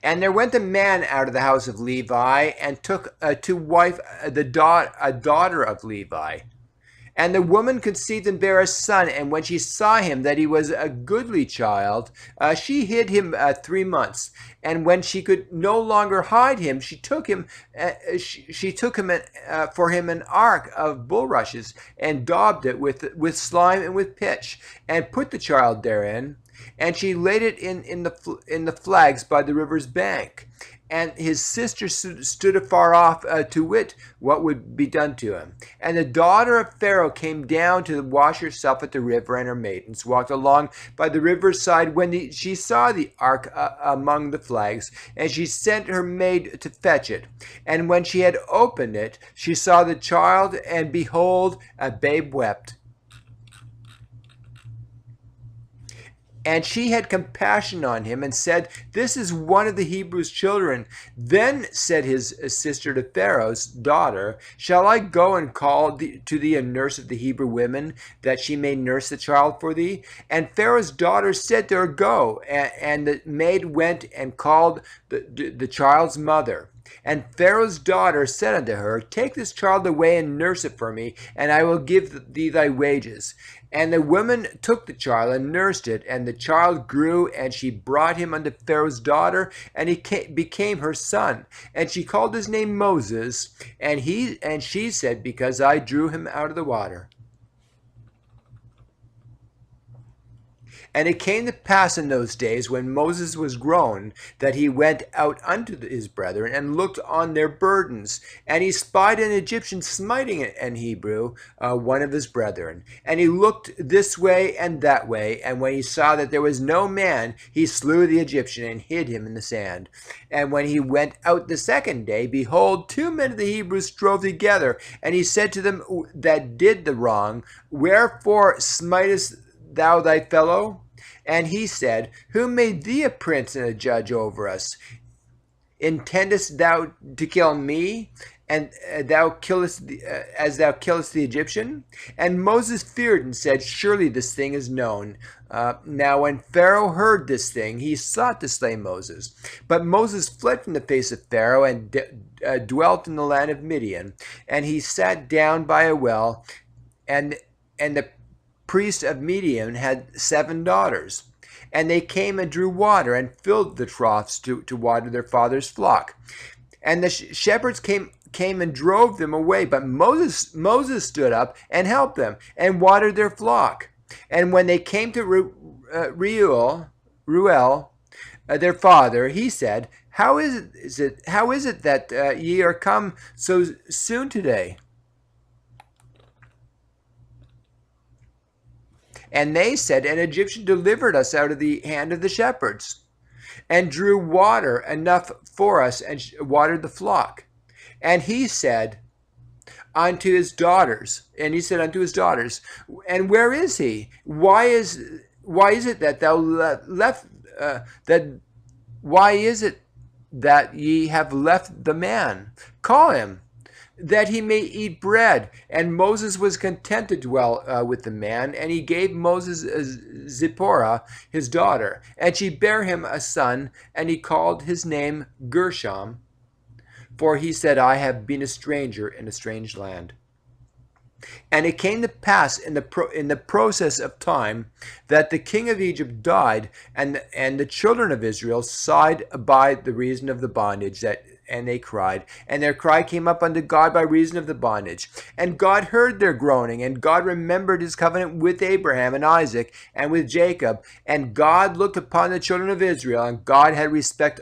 And there went a man out of the house of Levi and took to wife a daughter of Levi. And the woman conceived and bare a son. And when she saw him that he was a goodly child, she hid him 3 months. And when she could no longer hide him, she took him. For him an ark of bulrushes and daubed it with slime and with pitch, and put the child therein. And she laid it in the flags by the river's bank. And his sister stood afar off to wit what would be done to him. And the daughter of Pharaoh came down to wash herself at the river, and her maidens walked along by the river's side when she saw the ark among the flags, and she sent her maid to fetch it. And when she had opened it, she saw the child, and behold, a babe wept. And she had compassion on him and said, "This is one of the Hebrews' children." Then said his sister to Pharaoh's daughter, "Shall I go and call to thee a nurse of the Hebrew women, that she may nurse the child for thee?" And Pharaoh's daughter said to her, "Go." And the maid went and called the child's mother. And Pharaoh's daughter said unto her, "Take this child away and nurse it for me, and I will give thee thy wages." And the woman took the child and nursed it, and the child grew, and she brought him unto Pharaoh's daughter, and he became her son. And she called his name Moses, and she said, "Because I drew him out of the water." And it came to pass in those days, when Moses was grown, that he went out unto his brethren, and looked on their burdens. And he spied an Egyptian smiting an Hebrew, one of his brethren. And he looked this way and that way, and when he saw that there was no man, he slew the Egyptian, and hid him in the sand. And when he went out the second day, behold, 2 men of the Hebrews strove together. And he said to them that did the wrong, "Wherefore smitest thou thy fellow?" And he said, "Who made thee a prince and a judge over us? Intendest thou to kill me, and thou killest as thou killest the Egyptian?" And Moses feared and said, "Surely this thing is known." Now when Pharaoh heard this thing, he sought to slay Moses. But Moses fled from the face of Pharaoh, and dwelt in the land of Midian. And he sat down by a well, and the priest of Midian had 7 daughters. And they came and drew water, and filled the troughs to water their father's flock. And the shepherds came and drove them away. But Moses stood up and helped them, and watered their flock. And when they came to Reuel, their father, he said, How is it that ye are come so soon today?" And they said, "An Egyptian delivered us out of the hand of the shepherds, and drew water enough for us, and watered the flock." And he said unto his daughters, "And where is he? Why is it that thou left why is it that ye have left the man? Call him, that he may eat bread." And Moses was content to dwell with the man, and he gave Moses Zipporah his daughter, and she bare him a son, and he called his name Gershom, for he said, "I have been a stranger in a strange land." And it came to pass in the process of time that the king of Egypt died, and the children of Israel sighed by the reason of the bondage, and they cried. And their cry came up unto God by reason of the bondage. And God heard their groaning, and God remembered his covenant with Abraham and Isaac and with Jacob. And God looked upon the children of Israel, and God had respect